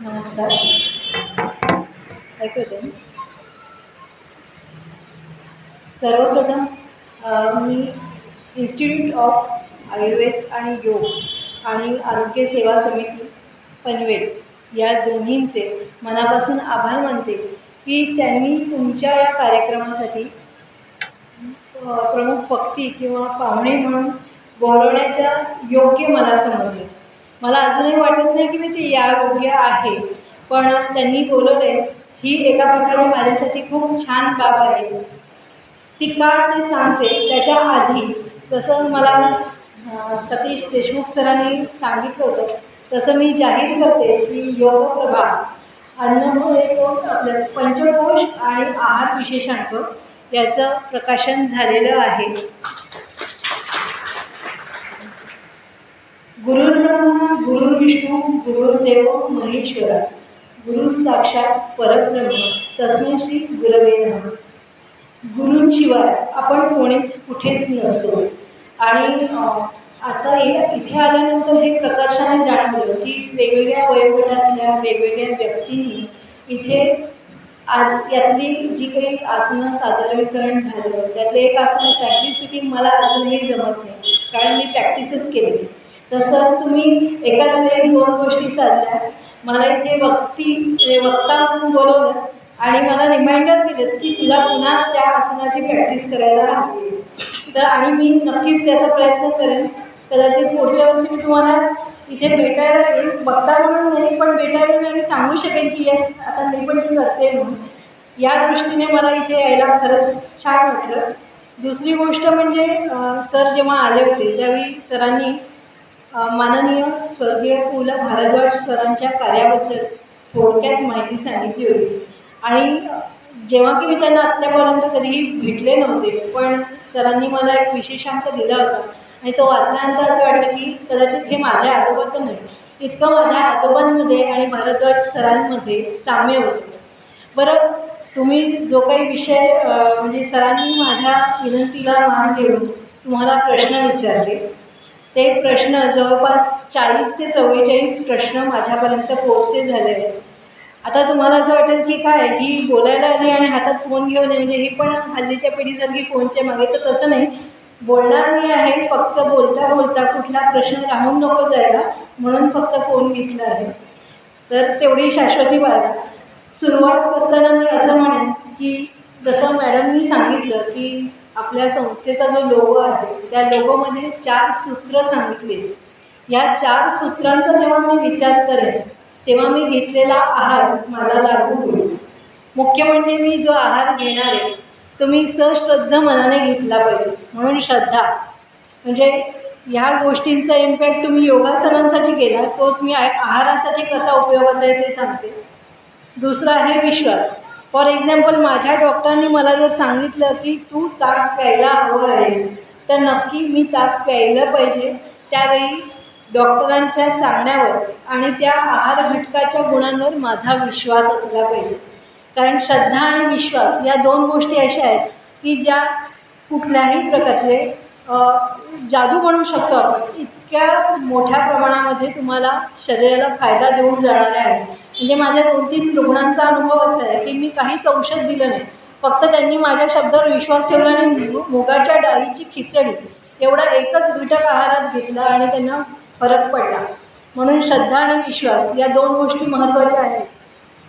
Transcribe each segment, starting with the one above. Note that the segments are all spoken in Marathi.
नमस्कार. ऐकू येते ना? सर्वप्रथम मी इन्स्टिट्यूट ऑफ आयुर्वेद आणि योग आणि आरोग्य सेवा समिती पनवेल या दोन्हींचे मनापासून आभार मानते की त्यांनी तुमच्या या कार्यक्रमासाठी प्रमुख वक्ती किंवा पाहुणे म्हणून बोलवण्याच्या योग्य मला समजले. मला अजूनही वाटत नाही की मी ते योग्य आहे, पण त्यांनी बोलवले ही एका प्रकारे माझ्यासाठी खूप छान बाब आहे. ती का ते सांगते त्याच्या आधी जसं मला सतीश देशमुख सरांनी सांगितलं होतं तसं मी जाहीर करते की योगप्रभा अन्नमुळे आपल्या पंचकोश आणि आहार विशेषांक याचं प्रकाशन झालेलं आहे. गुरुर्ब्रह्मा गुरुर्विष्णू गुरुर्देव महेश्वरा गुरु साक्षात परब्रह्म तस्मै श्री गुरवे नमः. गुरूंशिवाय आपण कोणीच कुठेच नसतो. आणि आता इथे आल्यानंतर हे प्रकर्षाने जाणवलं की वेगवेगळ्या वयोगटातल्या वेगवेगळ्या व्यक्तींनी इथे आज यातली जी काही आसनं सादरीकरण झालं त्यातले एक आसन प्रॅक्टिस स्पीकिंग मला अजूनही जमत नाही, कारण मी प्रॅक्टिसच केली. तसं तुम्ही एकाच वेळी दोन गोष्टी साधल्या. मला इथे वक्ता म्हणून बोलवलं आणि मला रिमाइंडर दिलं की तुला पुन्हा त्या आसनाची प्रॅक्टिस करायला हवी. तर आणि मी नक्कीच त्याचा प्रयत्न करेन. कदाचित पुढच्या वर्षी मी तुम्हाला इथे भेटायला येईल, वक्ता म्हणून नाही पण भेटायला येईल आणि सांगू शकेन की येस आता मी पण ती करते म्हणून. या दृष्टीने मला इथे यायला खरंच छान वाटलं. दुसरी गोष्ट म्हणजे सर जेव्हा आले होते त्यावेळी सरांनी माननीय स्वर्गीय पु ल भारद्वाज सरांच्या कार्याबद्दल थोडक्यात माहिती सांगितली होती. आणि जेव्हा की मी त्यांना आत्तापर्यंत कधीही भेटले नव्हते, पण सरांनी मला एक विशेषांक दिला होता आणि तो वाचल्यानंतर असं वाटलं की कदाचित हे माझ्या आजोबा तर नाही, इतकं माझ्या आजोबांमध्ये आणि भारद्वाज सरांमध्ये साम्य होतं. बरं, तुम्ही जो काही विषय म्हणजे सरांनी माझ्या विनंतीला मान देऊन तुम्हाला प्रश्न विचारले, ते प्रश्न जवळपास 40 ते 44 प्रश्न माझ्यापर्यंत पोहोचते झाले आहेत. आता तुम्हाला असं वाटेल की काय ही बोलायला आली आणि हातात फोन घेऊन म्हणजे ही पण हल्लीच्या पिढीसारखी फोनच्या मागे, तर तसं नाही. बोलणार मी आहे, फक्त बोलता बोलता कुठला प्रश्न राहून नको जायला म्हणून फक्त फोन घेतला आहे. तर तेवढी शाश्वती बाळगा. सुरुवात करताना मी असं म्हणेन की जसं मॅडमनी सांगितलं की आपल्या संस्थेचा जो लोगो आहे त्या लोगोमध्ये 4 सूत्र सांगितले. या 4 सूत्रांचा जेव्हा मी विचार करेन तेव्हा मी घेतलेला आहार मला लागू होईल. मुख्य म्हणजे मी जो आहार घेणार आहे तो मी सश्रद्ध मनाने घेतला पाहिजे. म्हणून श्रद्धा म्हणजे ह्या गोष्टींचा इम्पॅक्ट तुम्ही योगासनांसाठी केला तोच मी आहारासाठी कसा उपयोगाचा आहे ते सांगते. दुसरा आहे विश्वास. फॉर एक्झाम्पल माझ्या डॉक्टरांनी मला जर सांगितलं की तू ताक प्यायला हवं आहेस तर नक्की मी ताक प्यायलं पाहिजे. त्यावेळी डॉक्टरांच्या सांगण्यावर आणि त्या आहार घटकाच्या गुणांवर माझा विश्वास असला पाहिजे. कारण श्रद्धा आणि विश्वास या 2 गोष्टी अशा आहेत की ज्या कुठल्याही प्रकारचे जादू म्हणू शकतो आपण, इतक्या मोठ्या प्रमाणामध्ये तुम्हाला शरीराला फायदा देऊन जाणाऱ्या आहेत. म्हणजे माझ्या 2-3 रुग्णांचा अनुभव असा आहे की मी काहीच औषध दिलं नाही, फक्त त्यांनी माझ्या शब्दावर विश्वास ठेवला आणि मुगाच्या डाळीची खिचडी एवढा एकच घटक आहारात घेतला आणि त्यांना फरक पडला. म्हणून श्रद्धा आणि विश्वास या 2 गोष्टी महत्त्वाच्या आहेत.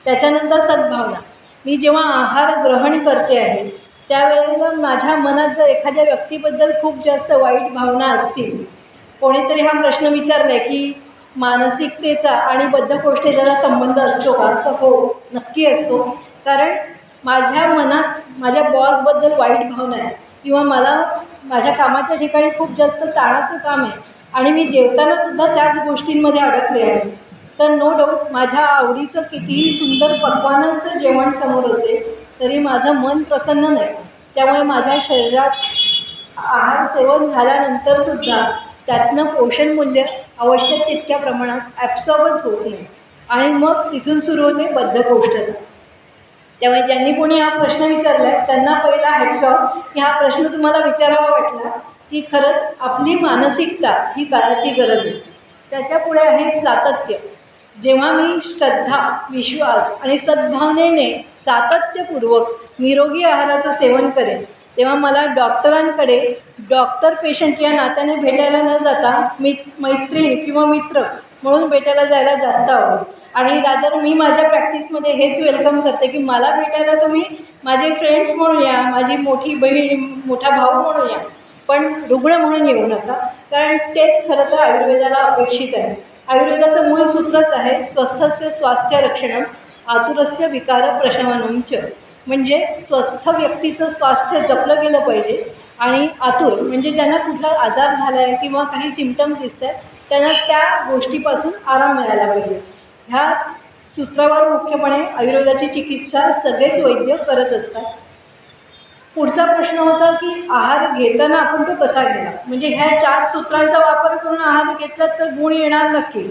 त्याच्यानंतर सद्भावना. मी जेव्हा आहार ग्रहण करते आहे त्यावेळेला माझ्या मनात जर एखाद्या व्यक्तीबद्दल खूप जास्त वाईट भावना असतील, कोणीतरी हा प्रश्न विचारला आहे की मानसिकतेचा आणि बद्धकोष्ठतेचा संबंध असतो का, तर हो नक्की असतो. कारण माझ्या मनात माझ्या बॉसबद्दल वाईट भावना आहे किंवा मला माझ्या कामाच्या ठिकाणी खूप जास्त ताणाचं काम आहे आणि मी जेवतानासुद्धा त्याच गोष्टींमध्ये अडकले आहे, तर नो डाऊट माझ्या आवडीचं कितीही सुंदर पक्वानांचं जेवण समोर असेल तरी माझं मन प्रसन्न नाही. त्यामुळे माझ्या शरीरात आहार सेवन झाल्यानंतरसुद्धा त्यातनं पोषण मूल्य आवश्यक तितक्या प्रमाणात ॲब्सॉर्बच होत नाही आणि मग तिथून सुरू होते बद्धकोष्ठता. त्यामुळे ज्यांनी कोणी हा प्रश्न विचारला आहे त्यांना पहिला हॅट्स ऑफ की हा प्रश्न तुम्हाला विचारावा वाटला की खरंच आपली मानसिकता ही काळाची गरज आहे. त्याच्या पुढे आहे सातत्य. जेव्हा मी श्रद्धा, विश्वास आणि सद्भावनेने सातत्यपूर्वक निरोगी आहाराचं सेवन करेन, तेव्हा मला डॉक्टरांकडे डॉक्टर पेशंट या नात्याने भेटायला न जाता मैत्रीण किंवा मित्र म्हणून भेटायला जायला जास्त आवडेल. आणि रादर मी माझ्या प्रॅक्टिसमध्ये हेच वेलकम करते की मला भेटायला तुम्ही माझे फ्रेंड्स म्हणून या, माझी मोठी बहीण, मोठा भाऊ म्हणून या, पण रुग्ण म्हणून येऊ नका. कारण तेच खरं तर आयुर्वेदाला अपेक्षित आहे. आयुर्वेदाचं मूळ सूत्रच आहे स्वस्थस्य स्वास्थ्य रक्षणम आतुरस्य विकार प्रशमनम च. म्हणजे स्वस्थ व्यक्तीचं स्वास्थ्य जपलं गेलं पाहिजे आणि आतुर म्हणजे ज्यांना कुठला आजार झाला आहे किंवा काही सिम्पटम्स दिसत आहेत त्यांना त्या गोष्टीपासून आराम मिळायला पाहिजे. ह्याच सूत्रावर मुख्यपणे आयुर्वेदाची चिकित्सा सगळेच वैद्य करत असतात. पुढचा प्रश्न होता की आहार घेताना आपण तो कसा घ्यायला. म्हणजे ह्या 4 सूत्रांचा वापर करून आहार घेतला तर गुण येणार नक्की,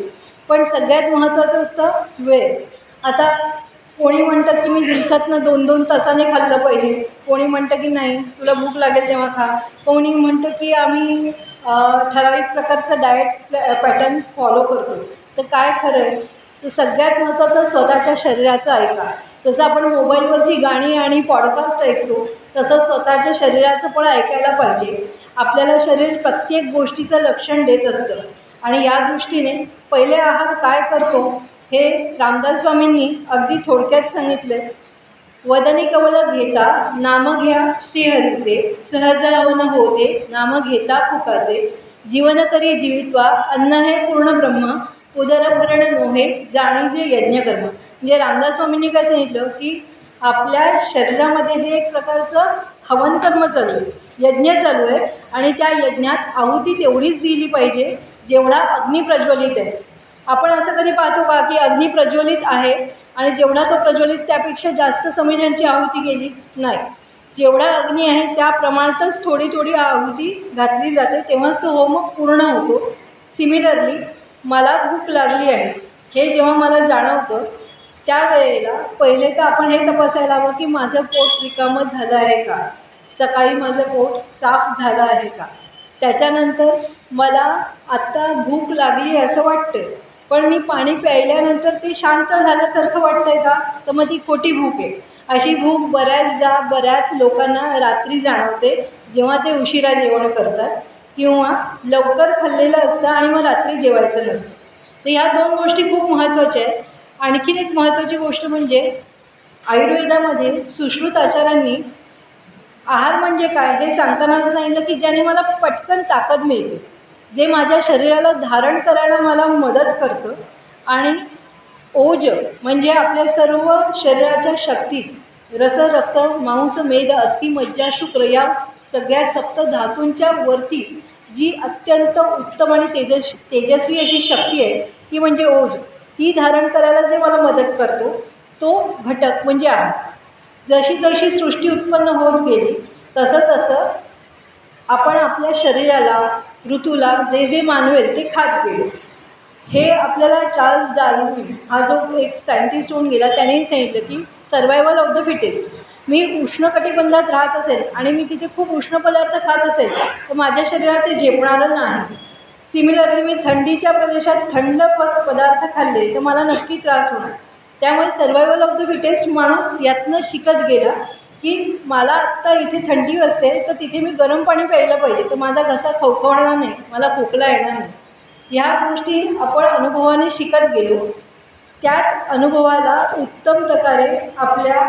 पण सगळ्यात महत्त्वाचं असतं वेळ. आता कोणी म्हणतात की मी दिवसातनं 2-2 तासाने खाल्लं पाहिजे, कोणी म्हणतं की नाही तुला भूक लागेल तेव्हा खा, कोणी म्हणतं की आम्ही ठराविक प्रकारचं डाएट पॅटर्न फॉलो करतो. तर काय खरं आहे, तर सगळ्यात महत्त्वाचं स्वतःच्या शरीराचं ऐका. जसं आपण मोबाईलवरची गाणी आणि पॉडकास्ट ऐकतो तसं स्वतःच्या शरीराचं पण ऐकायला पाहिजे. आपल्याला शरीर प्रत्येक गोष्टीचं लक्षण देत असतं आणि या दृष्टीने पहिले आहार काय करतो हे रामदास स्वामींनी अगदी थोडक्यात सांगितलं. वदनी कवल घेता नाम घ्या श्रीहरीचे, सहज लावून होते नाम घेता फुकाचे, जीवन करी जीवित्वा अन्न हे पूर्ण ब्रह्म, उदरभरण नोहे जाणीजे यज्ञकर्म. म्हणजे रामदास स्वामींनी काय सांगितलं की आपल्या शरीरामध्ये हे एक प्रकारचं हवन कर्म चालू आहे, यज्ञ चालू आहे आणि त्या यज्ञात आहुती तेवढीच दिली पाहिजे जेवढा अग्नी प्रज्वलित आहे. आपण असं कधी पाहतो का की अग्नी प्रज्वलित आहे आणि जेवढा तो प्रज्वलित त्यापेक्षा जास्त समजांची आहुती गेली नाही. जेवढा अग्नी आहे त्या प्रमाणातच थोडी थोडी आहुती घातली जाते, तेव्हाच तो होम पूर्ण होतो. सिमिलरली मला भूक लागली आहे हे जेव्हा मला जाणवतं त्यावेळेला पहिले तर आपण हे तपासायला हवं की माझं पोट रिकामं झालं आहे का, सकाळी माझं पोट साफ झालं आहे का. त्याच्यानंतर मला आत्ता भूक लागली असं वाटतं पण मी पाणी प्यायल्यानंतर ते शांत झाल्यासारखं वाटतं आहे का, तर मग ती खोटी भूक आहे. अशी भूक बऱ्याच लोकांना रात्री जाणवते जेव्हा ते उशिरा जेवण करतात किंवा लवकर खाल्लेलं असतं आणि मग रात्री जेवायचं नसतं. तर ह्या 2 गोष्टी खूप महत्त्वाच्या आहेत. आणखीन एक महत्त्वाची गोष्ट म्हणजे आयुर्वेदामध्ये सुश्रुत आचार्यांनी आहार म्हणजे काय हे सांगताना सांगितलं की ज्याने मला पटकन ताकद मिळते, जे माझ्या शरीराला धारण करायला मला मदत करतं आणि ओज म्हणजे आपल्या सर्व शरीराच्या शक्ती रस, रक्त, मांस, मेद, अस्थि, मज्जा, शुक्र या सगळ्या सप्त धातूंच्या वरती जी अत्यंत उत्तम आणि तेजस्वी अशी शक्ती आहे ती म्हणजे ओज. ती धारण करायला जे मला मदत करतो तो घटक म्हणजे आहार. जशी जशी सृष्टी उत्पन्न होत गेली तसं आपण आपल्या शरीराला, ऋतूला जे जे मानवेल ते खात गेलो. हे आपल्याला चार्ल्स डार्विन हा जो एक सायंटिस्ट होऊन गेला त्यानेही सांगितलं की सर्वायवल ऑफ द फिटेस्ट. मी उष्णकटिबंधात राहत असेल आणि मी तिथे खूप उष्ण पदार्थ खात असेल तर माझ्या शरीरात ते झेपणारं नाही. सिमिलरली मी थंडीच्या प्रदेशात थंड पदार्थ खाल्ले तर मला नक्की त्रास होणार. त्यामुळे सर्वायवल ऑफ द फिटेस्ट माणूस यातनं शिकत गेला की मला आत्ता इथे थंडी असते तर तिथे मी गरम पाणी प्यायला पाहिजे तर माझा घसा खवखवणार नाही, मला खोकला येणार नाही. ह्या गोष्टी आपण अनुभवाने शिकत गेलो. त्याच अनुभवाला उत्तम प्रकारे आपल्या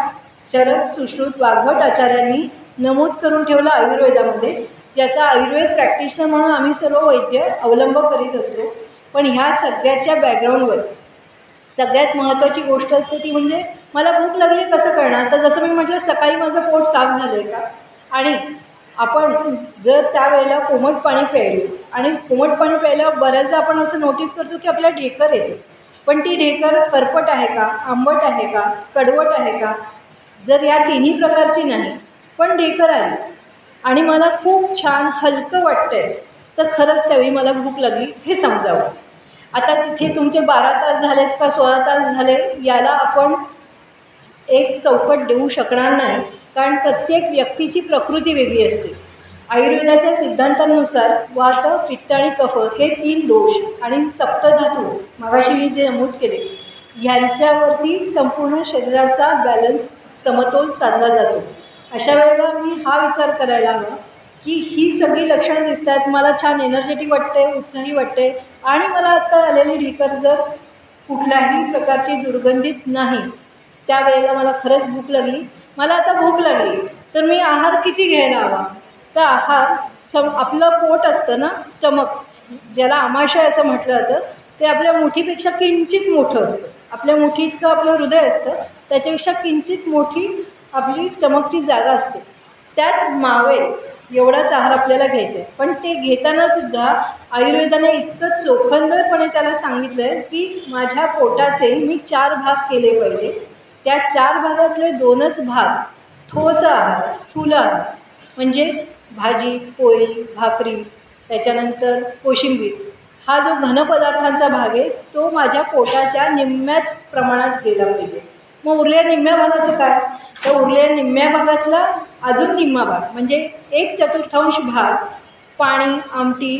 चरक सुश्रुत वाघभट आचार्यांनी नमूद करून ठेवलं आयुर्वेदामध्ये, ज्याचा आयुर्वेद प्रॅक्टिशनर म्हणून आम्ही सर्व वैद्य अवलंब करीत असतो. पण ह्या सगळ्याच्या बॅकग्राऊंडवर सगळ्यात महत्त्वाची गोष्ट असते ती म्हणजे मला भूक लागली कसं कळणार. तर जसं मी म्हटलं सकाळी माझं पोट साफ झालं आहे का, आणि आपण जर त्यावेळेला कोमट पाणी प्यायलो आणि कोमट पाणी प्यायल्यावर बऱ्याचदा आपण असं नोटीस करतो की आपल्याला ढेकर येते, पण ती ढेकर करपट आहे का, आंबट आहे का, कडवट आहे का. जर या तिन्ही प्रकारची नाही पण ढेकर आली आणि मला खूप छान हलकं वाटतं आहे तर खरंच त्यावेळी मला भूक लागली हे समजावं. आता तिथे तुमचे 12 तास झालेत का 16 तास झाले याला आपण एक चौकट देऊ शकणार नाही, कारण प्रत्येक व्यक्तीची प्रकृती वेगळी असते. आयुर्वेदाच्या सिद्धांतानुसार वात, पित्त आणि कफ हे 3 दोष आणि सप्तधातू मगाशी मी जे नमूद केले ह्यांच्यावरती संपूर्ण शरीराचा बॅलन्स समतोल साधला जातो. अशा वेळेला मी हा विचार करायला हवा की ही सगळी लक्षणं दिसतात, मला छान एनर्जेटिक वाटते, उत्साही वाटते आणि मला आत्ता आलेली ढेकर जर कुठल्याही प्रकारची दुर्गंधित नाही, त्यावेळेला मला खरंच भूक लागली, मला आता भूक लागली, तर मी आहार किती घ्यायला हवा? तर आहार आपलं पोट असतं ना, स्टमक, ज्याला आमाशय असं म्हटलं जातं, ते आपल्या मुठीपेक्षा किंचित मोठं असतं. आपल्या मुठीइतकं आपलं हृदय असतं, त्याच्यापेक्षा किंचित मोठी आपली स्टमकची जागा असते. त्यात मावेल एवढाच आहार आपल्याला घ्यायचा आहे. पण ते घेताना सुद्धा आयुर्वेदाने इतकं चोखंदरपणे त्याला सांगितलं आहे की माझ्या पोटाचे मी 4 भाग केले पाहिजे. त्या 4 भागातले 2च भाग ठोस आहार, स्थूल आहार, म्हणजे भाजी, पोळी, भाकरी, त्याच्यानंतर कोशिंबीर, हा जो घनपदार्थांचा भाग आहे तो माझ्या पोटाच्या निम्म्याच प्रमाणात गेला पाहिजे. मग उरलेल्या निम्म्या भागाचं काय? तर उरलेल्या निम्म्या भागातला अजून निम्मा भाग म्हणजे 1/4 भाग पाणी, आमटी,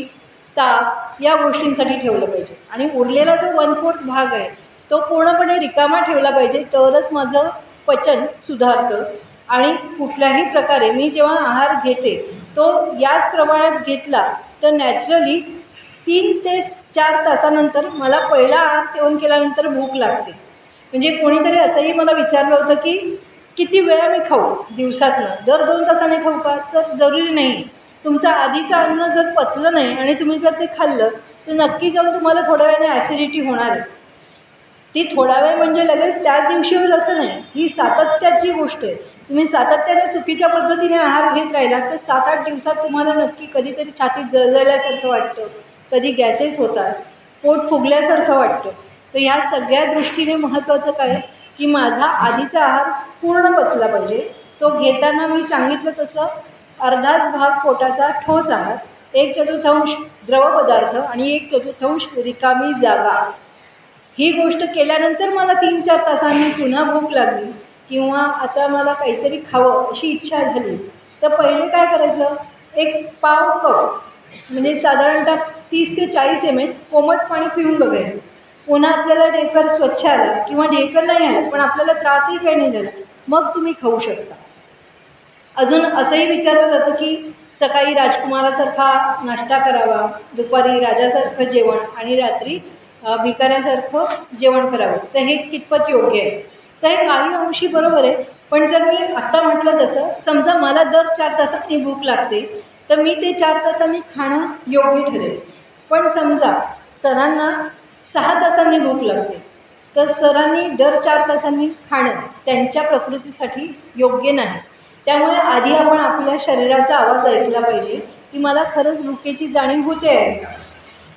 ताक या गोष्टींसाठी ठेवलं पाहिजे आणि उरलेला जो 1/4 भाग आहे तो पूर्णपणे रिकामा ठेवला पाहिजे. तरच माझं पचन सुधारतं आणि कुठल्याही प्रकारे मी जेव्हा आहार घेते तो याच प्रमाणात घेतला तर नॅचरली 3 ते 4 तासानंतर मला पहिला आहार सेवन केल्यानंतर भूक लागते. म्हणजे कोणीतरी असंही मला विचारलं होतं की किती वेळा मी खाऊ दिवसातनं, दर 2 तासाने खाऊ का? तर जरुरी नाही. तुमचं आधीचं अन्न जर पचलं नाही आणि तुम्ही जर ते खाल्लं तर नक्की जाऊन तुम्हाला थोड्या वेळाने ॲसिडिटी होणार आहे. ती थोडा वेळ म्हणजे लगेच त्याच दिवशी होईल असं नाही, ही सातत्याची गोष्ट आहे. तुम्ही सातत्याने चुकीच्या पद्धतीने आहार घेत राहिलात तर 7-8 दिवसात तुम्हाला नक्की कधीतरी छातीत जळजळल्यासारखं वाटतं, कधी गॅसेस होतात, पोट फुगल्यासारखं वाटतं. तर ह्या सगळ्या दृष्टीने महत्त्वाचं काय की माझा आधीचा आहार पूर्ण पचला पाहिजे. तो घेताना मी सांगितलं तसं अर्धाच भाग पोटाचा ठोस आहार, 1/4 द्रव पदार्थ आणि 1/4 रिकामी जागा. ही गोष्ट केल्यानंतर मला 3-4 तासांनी पुन्हा भूक लागली किंवा आता मला काहीतरी खावं अशी इच्छा झाली तर पहिले काय करायचं, एक पाव कप म्हणजे साधारणतः 30 ते 40 ml कोमट पाणी पिऊन बघायचं. पुन्हा आपल्याला ढेकर स्वच्छ आला किंवा ढेकर नाही आलं पण आपल्याला त्रासही काही नाही झाला, मग तुम्ही खाऊ शकता. अजून असंही विचारलं जातं की सकाळी राजकुमारासारखा नाश्ता करावा, दुपारी राजासारखं जेवण आणि रात्री भिकाऱ्यासारखं जेवण करावं. तर हे कितपत योग्य आहे? तर हे काही अंशी बरोबर आहे. पण जर मी आत्ता म्हटलं तसं समजा मला दर 4 तासांनी भूक लागते तर मी ते 4 तासांनी खाणं योग्य ठरेल. पण समजा सरांना 6 तासांनी भूक लागते तर सरांनी दर 4 तासांनी खाणं त्यांच्या प्रकृतीसाठी योग्य नाही. त्यामुळे आधी आपण आपल्या शरीराचा आवाज ऐकला पाहिजे की मला खरंच भुकेची जाणीव होते आहे.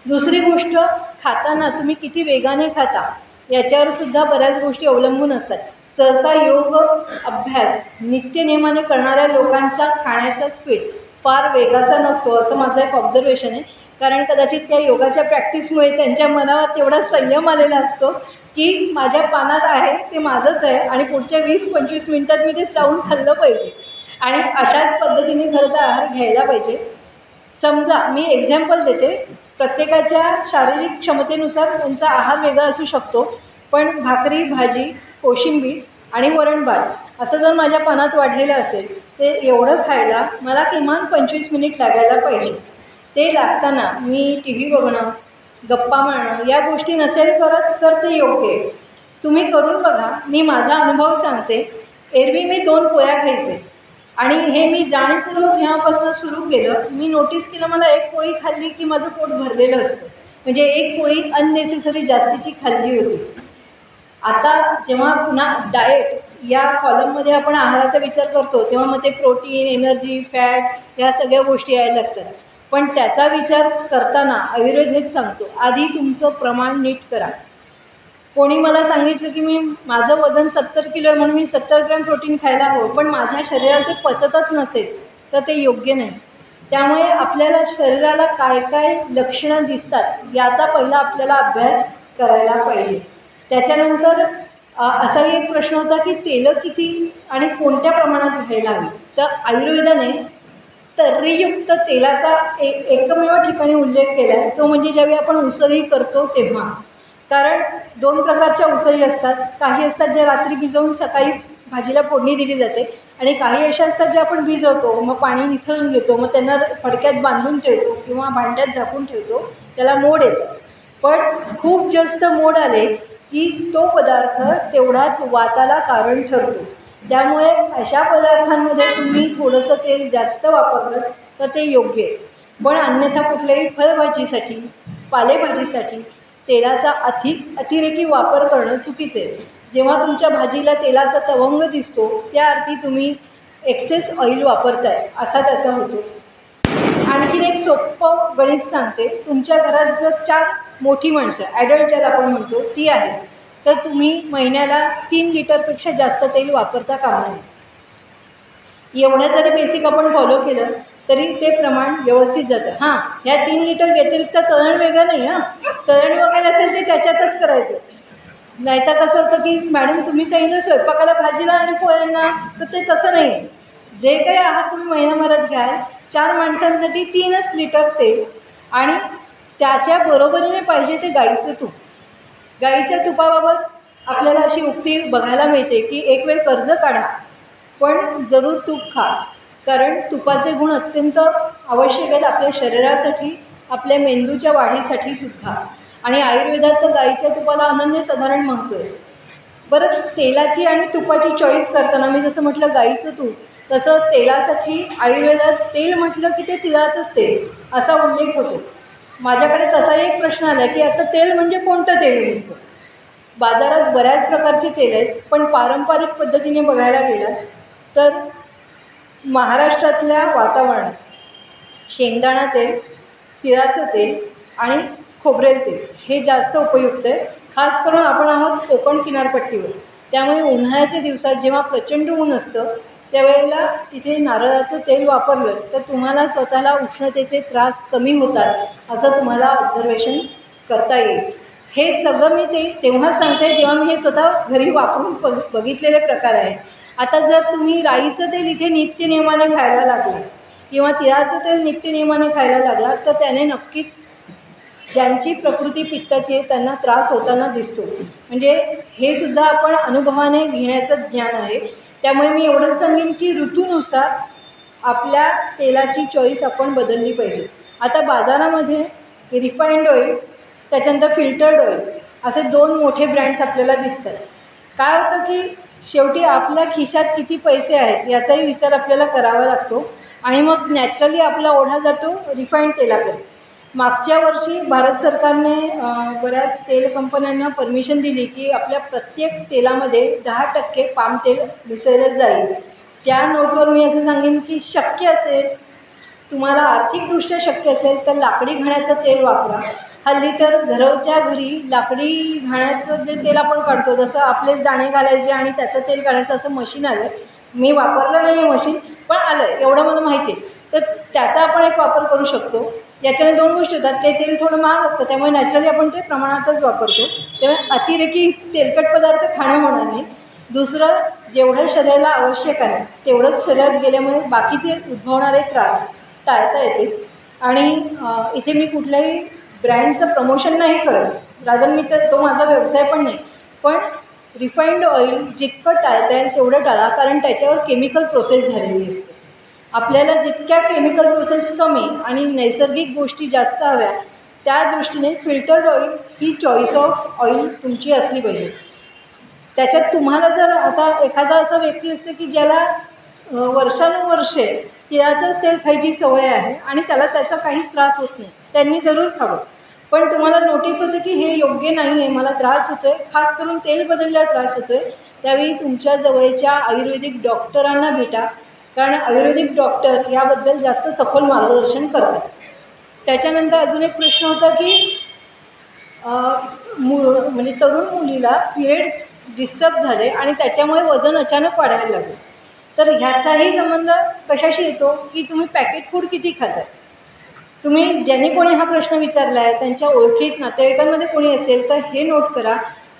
दुसरी गोष्ट, खाताना तुम्ही किती वेगाने खाता याच्यावर सुद्धा बऱ्याच गोष्टी अवलंबून असतात. सहसा योग अभ्यास नित्यनेमाने करणाऱ्या लोकांचा खाण्याचा स्पीड फार वेगाचा नसतो असं माझं एक ऑब्झर्वेशन आहे. कारण कदाचित त्या योगाच्या प्रॅक्टिसमुळे त्यांच्या मनावर तेवढा संयम आलेला असतो की माझ्या पानात आहे ते माझंच आहे आणि पुढच्या 20-25 मिनटात मी ते चावून खाल्लं पाहिजे आणि अशाच पद्धतीने खरं तर आहार घ्यायला पाहिजे. समजा मी एक्झाम्पल देते, प्रत्येकाच्या शारीरिक क्षमतेनुसार त्यांचा आहार वेगळा असू शकतो. पण भाकरी, भाजी, कोशिंबीर आणि वरण-भात असं जर माझ्या पानात वाढलेलं असेल ते एवढं खायला मला किमान 25 मिनिट लागायला पाहिजे. ते लागताना मी टी व्ही बघणं, गप्पा मारणं या गोष्टी नसेल करत तर ते योग्य आहे. तुम्ही करून बघा. मी माझा अनुभव सांगते. एरवी मी 2 पोळ्या खायचे आणि हे मी जाणीवपूर्वक जेव्हापासून सुरू केलं मी नोटीस केलं मला 1 पोळी खाल्ली की माझं पोट भरलेलं असतं. म्हणजे 1 पोळी अननेसेसरी जास्तीची खाल्ली होती. आता जेव्हा पुन्हा डाएट या कॉलममध्ये आपण आहाराचा विचार करतो तेव्हा मग ते प्रोटीन, एनर्जी, फॅट या सगळ्या गोष्टी यायला लागतात. पण त्याचा विचार करताना आयुर्वेद हेच सांगतो, आधी तुमचं प्रमाण नीट करा. कोणी मला सांगितलं की माझं वजन 70 किलो आहे म्हणून मी 70 ग्रॅम प्रोटीन खायला हवं, पण माझ्या शरीराला ते पचतच नसेल तर ते योग्य नाही. त्यामुळे आपल्याला शरीराला काय काय लक्षणं दिसतात याचा पहिला आपल्याला अभ्यास करायला पाहिजे. त्याच्यानंतर असाही एक प्रश्न होता की तेलं किती आणि कोणत्या प्रमाणात घ्यायला हवी. तर आयुर्वेदाने तर्रीयुक्त तेलाचा एकमेव ठिकाणी उल्लेख केला आहे, तो म्हणजे ज्यावेळी आपण उसळी करतो तेव्हा. कारण 2 प्रकारच्या उसळी असतात. काही असतात ज्या रात्री भिजवून सकाळी भाजीला फोडणी दिली जाते आणि काही अशा असतात ज्या आपण भिजवतो, मग पाणी निथळून घेतो, मग त्यांना फडक्यात बांधून ठेवतो किंवा भांड्यात झाकून ठेवतो, त्याला मोड येतं. पण खूप जास्त मोड आले की तो पदार्थ तेवढाच वाताला कारण ठरतो. त्यामुळे अशा पदार्थांमध्ये तुम्ही थोडंसं तेल जास्त वापरलं तर ते योग्य आहे. पण अन्यथा कुठल्याही फळभाजीसाठी, पालेभाजीसाठी तेलाचा अतिरेकी वापर करणं चुकीचं आहे. जेव्हा तुमच्या भाजीला तेलाचा तवंग दिसतो त्या अर्थी तुम्ही एक्सेस ऑइल वापरताय असा त्याचा होतो. आणखीन एक सोपं गणित सांगते. तुमच्या घरात जर 4 मोठी माणसं, ॲडल्ट ज्याला आपण म्हणतो, ती आहेत, तर तुम्ही महिन्याला 3 लिटरपेक्षा जास्त तेल वापरता कामा नये. एवढं जरी बेसिक आपण फॉलो केलं तरी ते प्रमाण व्यवस्थित जातं. हां, ह्या 3 लिटर व्यतिरिक्त तळण वेगळं नाही. तळण वगैरे असेल ते त्याच्यातच करायचं. नाहीतर कसं होतं की मॅडम तुम्ही सांगितलं स्वयंपाकाला, भाजीला आणि पोळ्यांना, तर ते तसं नाही. जे काही आहात तुम्ही महिनाभरात घ्याल, 4 माणसांसाठी 3च लिटर तेल आणि त्याच्या बरोबरीने पाहिजे ते गाईचं तूप. गाईच्या तुपाबाबत आपल्याला अशी उक्ती बघायला मिळते की एक वेळ कर्ज काढा पण जरूर तूप खा. कारण तुपाचे गुण अत्यंत आवश्यक आहेत आपल्या शरीरासाठी, आपल्या मेंदूच्या वाढीसाठी सुद्धा. आणि आयुर्वेदात तर गाईच्या तुपाला अनन्यसाधारण महत्त्व आहे. बरं, तेलाची आणि तुपाची चॉईस करताना मी जसं म्हटलं गाईचं तूप, तसं तेलासाठी आयुर्वेदात तेल म्हटलं की ते तिळाचंच तेल असा उल्लेख होतो. माझ्याकडे तसाही एक प्रश्न आला की आता तेल म्हणजे कोणतं तेल घ्यायचं. बाजारात बऱ्याच प्रकारचे तेल आहेत, पण पारंपरिक पद्धतीने बघायला गेलं तर महाराष्ट्रातल्या वातावरणात शेंगदाणा तेल, तिळाचं तेल आणि खोबरेल तेल हे जास्त उपयुक्त आहे. खास करून आपण आहोत कोकण किनारपट्टीवर, त्यामुळे उन्हाळ्याच्या दिवसात जेव्हा प्रचंड ऊन असतं त्यावेळेला तिथे नारळाचं तेल वापरलं तर तुम्हाला स्वतःला उष्णतेचे त्रास कमी होतात असं तुम्हाला ऑब्झर्वेशन करता येईल. हे सगळं मी तेव्हा सांगते जेव्हा मी हे स्वतः घरी वापरून बघितलेले प्रकार आहेत. आता जर तुम्ही राईचं तेल इथे नित्यनियमाने खायला लागला किंवा तिळाचं तेल नित्यनियमाने खायला लागला तर त्याने नक्कीच ज्यांची प्रकृती पित्ताची आहे त्यांना त्रास होताना दिसतो. म्हणजे हे सुद्धा आपण अनुभवाने घेण्याचं ज्ञान आहे. त्यामुळे मी एवढंच सांगेन की ऋतूनुसार आपल्या तेलाची चॉईस आपण बदलली पाहिजे. आता बाजारामध्ये रिफाईंड ऑइल, त्याच्यानंतर फिल्टर्ड ऑइल असे 2 मोठे ब्रँड्स आपल्याला दिसतात. काय होतं की शेवटी आपल्या खिशात किती पैसे आहेत याचाही विचार आपल्याला करावा लागतो आणि मग नॅचरली आपला ओढा जातो रिफाईंड तेलाकडे. मागच्या वर्षी भारत सरकारने बऱ्याच तेल कंपन्यांना परमिशन दिली की आपल्या प्रत्येक तेलामध्ये 10% पाम तेल मिसळलं जाईल. त्या नोटवर मी असं सांगेन की शक्य असेल, तुम्हाला आर्थिकदृष्ट्या शक्य असेल तर लाकडी घाण्याचं तेल वापरा. हल्ली तर घरोच्या घरी लाकडी घाण्याचं जे तेल आपण काढतो, जसं आपलेच दाणे घालायचे आणि त्याचं तेल काढायचं असं मशीन आलं. मी वापरलं नाही आहे मशीन, पण आलं आहे एवढं मला माहिती आहे. तर त्याचा आपण एक वापर करू शकतो. याच्याने 2 गोष्टी होतात. ते तेल थोडं महाग असतं त्यामुळे नॅचरली आपण ते प्रमाणातच वापरतो, त्यामुळे अतिरेकी तेलकट पदार्थ खाणं होणार नाही. दुसरं, जेवढं शरीराला आवश्यक आहे तेवढंच शरीरात गेल्यामुळे बाकीचे उद्भवणारे त्रास टाळता येते. आणि इथे मी कुठल्याही ब्रँडचं प्रमोशन नाही करत, रादर मी तर तो माझा व्यवसाय पण नाही. पण रिफाईंड ऑइल जितकं टाळता येईल तेवढं टाळा, कारण त्याच्यावर केमिकल प्रोसेस झालेली असते. आपल्याला जितक्या केमिकल प्रोसेस कमी आणि नैसर्गिक गोष्टी जास्त हव्या त्या दृष्टीने filtered oil he choice of oil तुमची असली पाहिजे. त्याच्यात तुम्हाला जर आता एखादा असा व्यक्ती असते की ज्याला वर्षानुवर्षे तिळाचंच तेल खायची सवय आहे आणि त्याला त्याचा काहीच त्रास होत नाही, त्यांनी जरूर खावं. पण तुम्हाला नोटीस होते की हे योग्य नाही आहे, मला त्रास होतो आहे, खास करून तेल बदलल्यावर त्रास होतो आहे, त्यावेळी तुमच्या जवळच्या आयुर्वेदिक डॉक्टरांना भेटा. कारण आयुर्वेदिक डॉक्टर याबद्दल जास्त सखोल मार्गदर्शन करतात. त्याच्यानंतर अजून एक प्रश्न होता की म्हणजे तरुण मुलीला पिरियड्स डिस्टर्ब झाले आणि त्याच्यामुळे वजन अचानक वाढायला लागले. तर ह्याचाही संबंध कशाशी येतो की तुम्ही पॅकेट फूड किती खाताय. तुम्ही ज्यांनी कोणी हा प्रश्न विचारला आहे त्यांच्या ओळखीत नातेवाईकांमध्ये कोणी असेल तर हे नोट करा.